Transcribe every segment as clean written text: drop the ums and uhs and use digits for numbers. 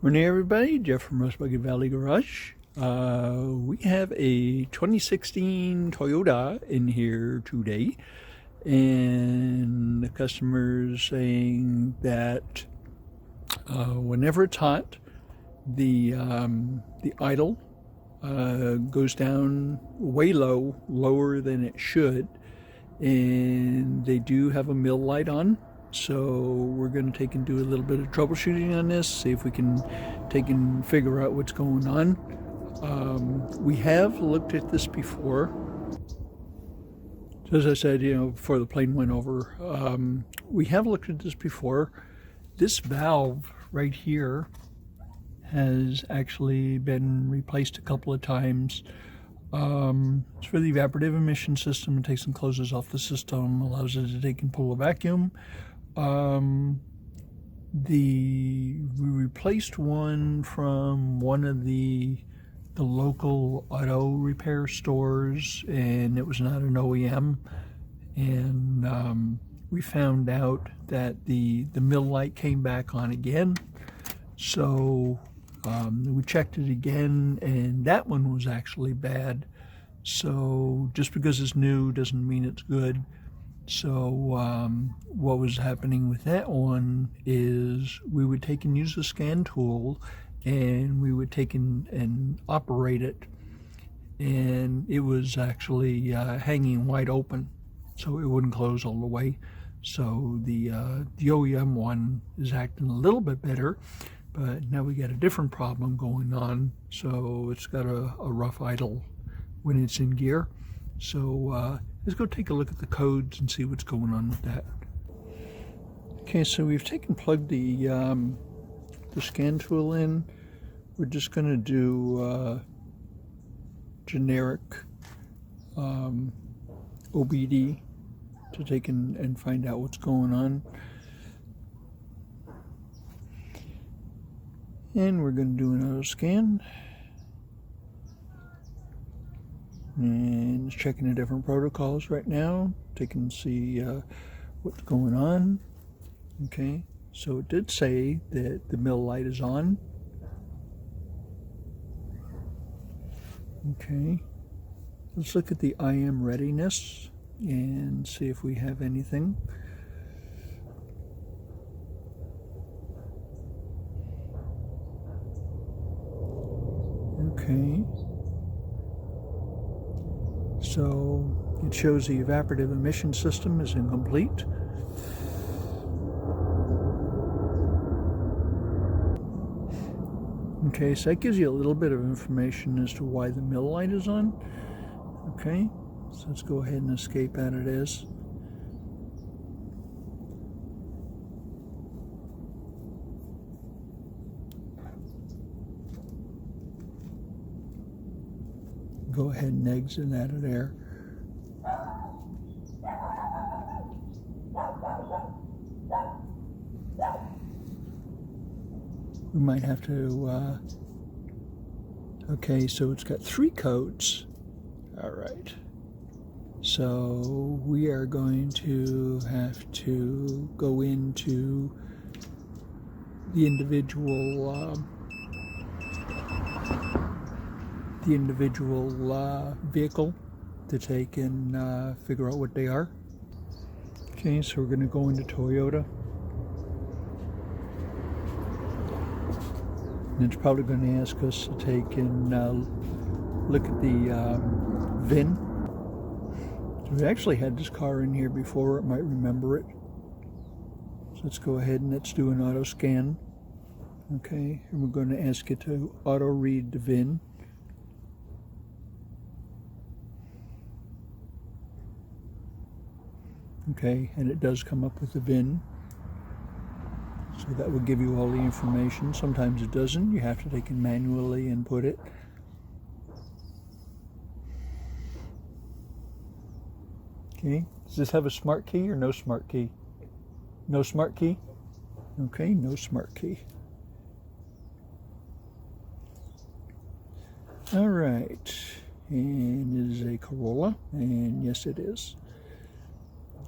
Morning, everybody. Jeff from Rust Bucket Valley Garage. We have a 2016 Toyota in here today, and the customer's saying that whenever it's hot, the idle goes down way low, lower than it should, and they do have a mill light on. So we're going to take and do a little bit of troubleshooting on this, see if we can take and figure out what's going on. We have looked at this before. So as I said, before the plane went over, we have looked at this before. This valve right here has actually been replaced a couple of times. It's for the evaporative emission system. It takes and closes off the system, allows it to take and pull a vacuum. We replaced one from one of the local auto repair stores, and it was not an OEM, and we found out that the mill light came back on again. So we checked it again, and that one was actually bad. So just because it's new doesn't mean it's good. So what was happening with that one is we would take and use the scan tool, and we would take and operate it, and it was actually hanging wide open, so it wouldn't close all the way. So the OEM one is acting a little bit better, but now we got a different problem going on. So it's got a rough idle when it's in gear. So let's go take a look at the codes and see what's going on with that. Okay, so we've plugged the scan tool in. We're just going to do generic OBD to take and find out what's going on. And we're going to do an auto scan. And it's checking the different protocols right now, taking and see what's going on. Okay, so it did say that the mill light is on. Okay, let's look at the IM readiness and see if we have anything. Okay. So it shows the evaporative emission system is incomplete. Okay, so that gives you a little bit of information as to why the mill light is on. Okay, so let's go ahead and escape out of this. Go ahead and exit out of there. We might have to, okay, so it's got 3 codes. All right. So we are going to have to go into the individual vehicle to take and figure out what they are. Okay, so we're going to go into Toyota. And it's probably going to ask us to take and look at the VIN. So we actually had this car in here before, it might remember it. So let's go ahead and let's do an auto scan. Okay, and we're going to ask it to auto read the VIN. Okay, and it does come up with the VIN. So that will give you all the information. Sometimes it doesn't. You have to take and manually input it. Okay, does this have a smart key or no smart key? No smart key? Okay, no smart key. All right, and it is a Corolla, and yes it is.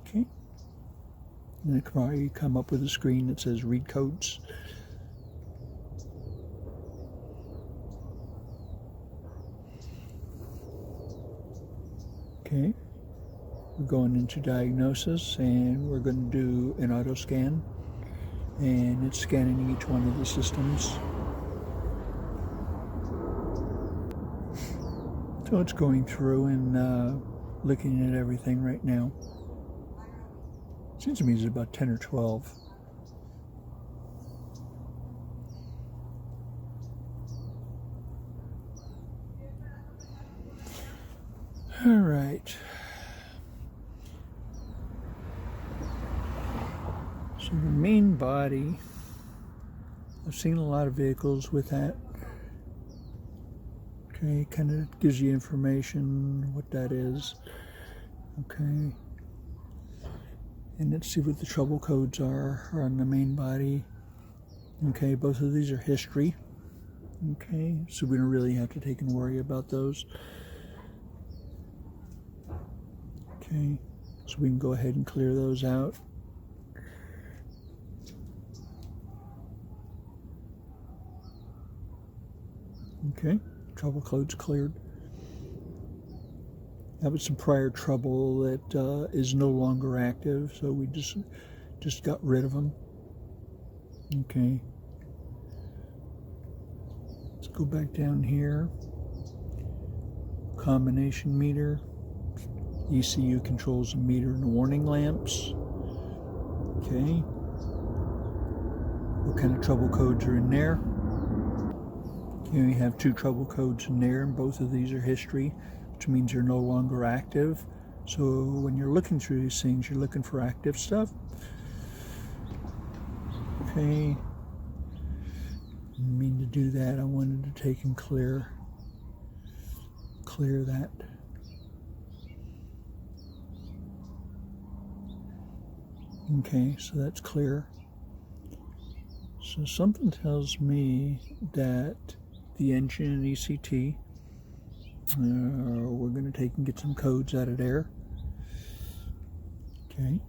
Okay, and it can probably come up with a screen that says read codes. Okay, we're going into diagnosis, and we're going to do an auto scan, and it's scanning each one of the systems. So it's going through and looking at everything right now. Seems to me it's about 10 or 12. All right. So the main body, I've seen a lot of vehicles with that. Okay, kind of gives you information what that is. Okay. And let's see what the trouble codes are on the main body. Okay, both of these are history. Okay, so we don't really have to take and worry about those. Okay, so we can go ahead and clear those out. Okay, trouble code's cleared. That was some prior trouble that is no longer active, so we just got rid of them. Okay. Let's go back down here. Combination meter. ECU controls the meter and the warning lamps. Okay. What kind of trouble codes are in there? Okay, we have 2 trouble codes in there, and both of these are history, which means they're no longer active. So when you're looking through these things, you're looking for active stuff. Okay. Didn't mean to do that. I wanted to take and clear that. Okay, so that's clear. So something tells me that the engine and ECT, we're going to take and get some codes out of there. Okay.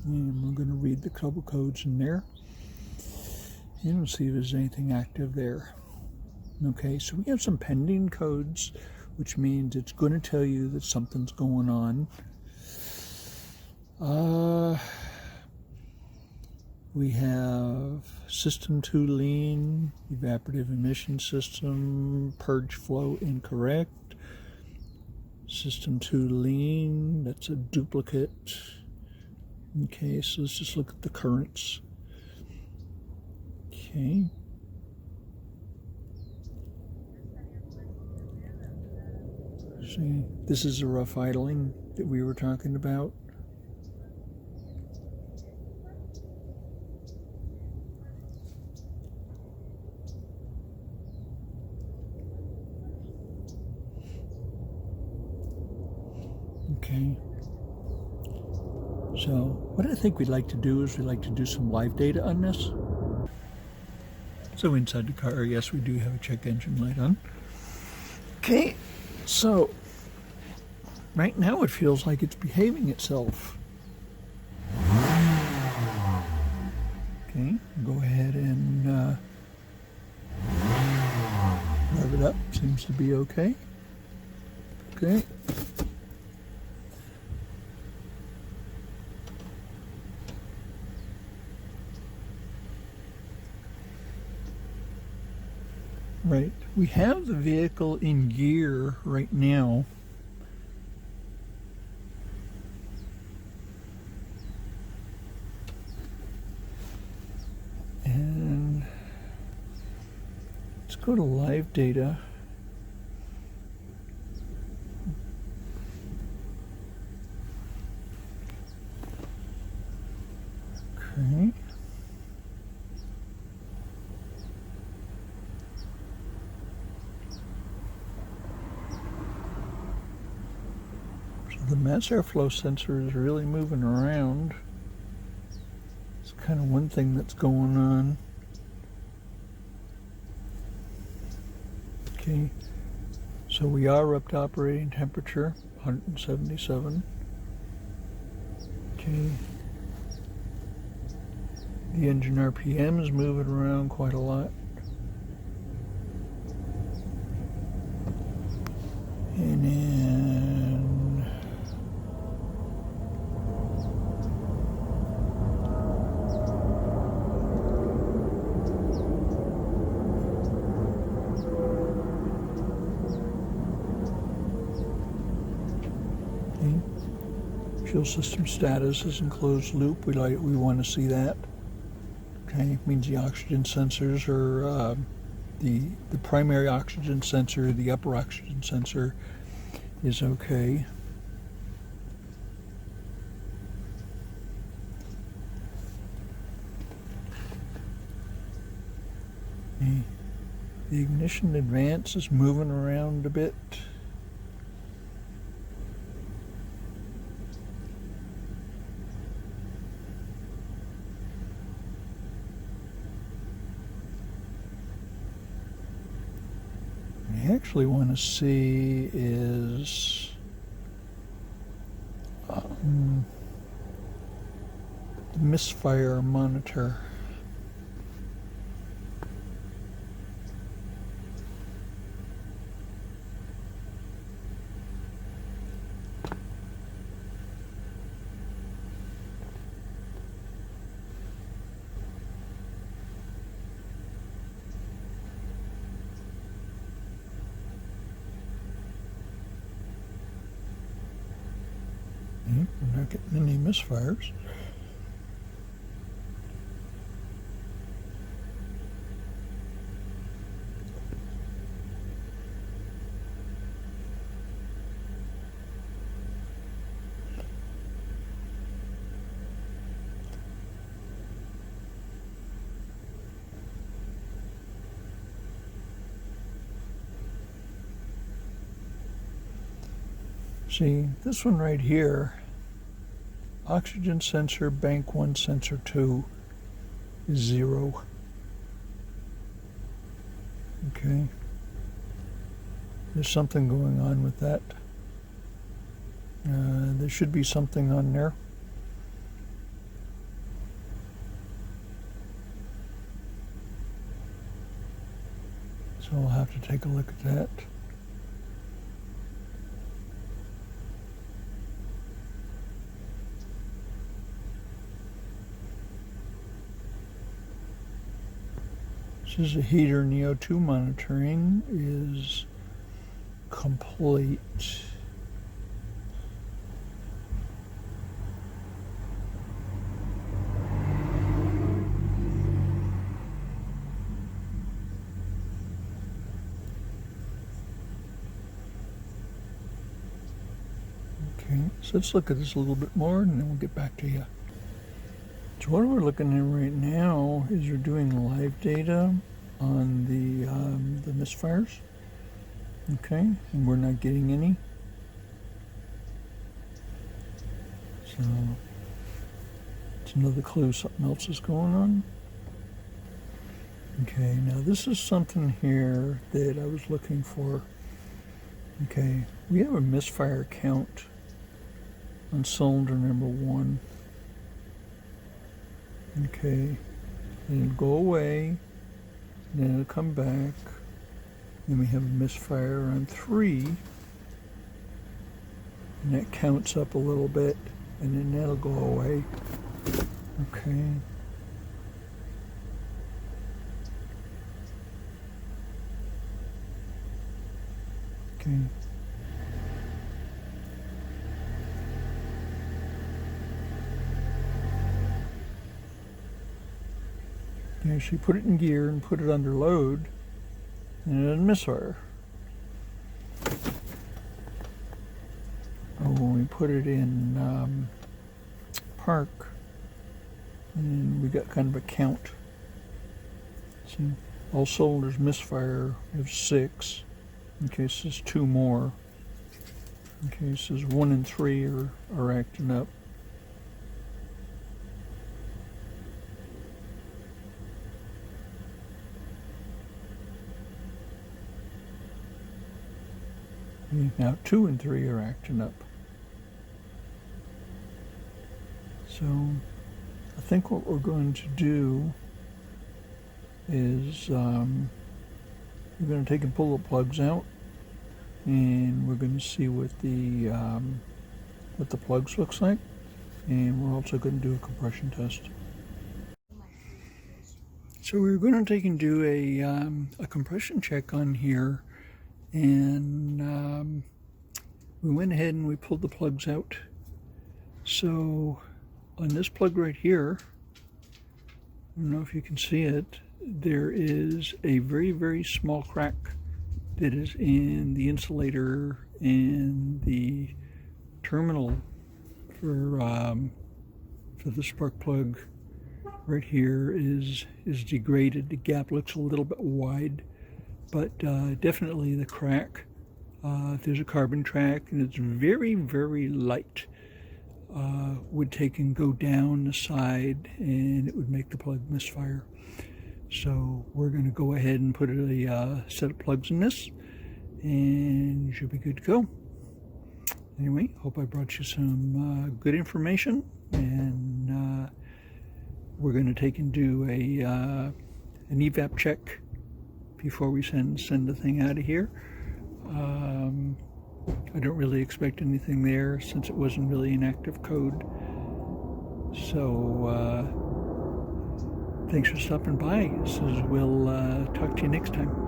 And we're going to read the trouble codes in there. And we'll see if there's anything active there. Okay, so we have some pending codes, which means it's going to tell you that something's going on. We have system 2 lean, evaporative emission system, purge flow incorrect. System 2 lean, that's a duplicate. Okay, so let's just look at the currents. Okay. See, this is a rough idling that we were talking about. Okay. So what I think we'd like to do is we'd like to do some live data on this. So inside the car, yes, we do have a check engine light on. Okay, so right now it feels like it's behaving itself. Okay, go ahead and rev it up. Seems to be okay. Okay. Right, we have the vehicle in gear right now. And let's go to live data. Okay. The mass airflow sensor is really moving around. It's kind of one thing that's going on. Okay, so we are up to operating temperature, 177. Okay, the engine RPM is moving around quite a lot. And then Fuel system status is in closed loop. We want to see that. Okay, it means the oxygen sensors are the primary oxygen sensor, the upper oxygen sensor is okay. The ignition advance is moving around a bit. What I actually want to see is the misfire monitor. We're not getting any misfires. See, this one right here, oxygen sensor, bank 1, sensor 2 is 0. Okay. There's something going on with that. There should be something on there. So I'll have to take a look at that. This is a heater, and the O2 monitoring is complete. Okay, so let's look at this a little bit more and then we'll get back to you. So what we're looking at right now is you're doing live data on the misfires, okay, and we're not getting any. So it's another clue something else is going on. Okay, now this is something here that I was looking for. Okay, we have a misfire count on cylinder number 1. Okay, then it'll go away, then it'll come back, then we have a misfire on 3, and that counts up a little bit, and then that'll go away. Okay. Okay. Okay, she put it in gear and put it under load, and it didn't misfire. Oh, when we put it in park, and we got kind of a count. See, all cylinders misfire have 6. Okay, so there's 2 more. Okay, so 1 and 3 are acting up. Now 2 and 3 are acting up. So I think what we're going to do is we're going to take and pull the plugs out, and we're going to see what the plugs looks like, and we're also going to do a compression test. So we're going to take and do a compression check on here, and we went ahead and we pulled the plugs out. So on this plug right here, I don't know if you can see it, there is a very, very small crack that is in the insulator, and the terminal for the spark plug right here is degraded. The gap looks a little bit wide, but definitely the crack. If there's a carbon track and it's very, very light, would take and go down the side, and it would make the plug misfire. So we're going to go ahead and put a set of plugs in this, and should be good to go. Anyway, hope I brought you some good information, and we're going to take and do an evap check before we send the thing out of here. I don't really expect anything there since it wasn't really an active code. So thanks for stopping by. We'll talk to you next time.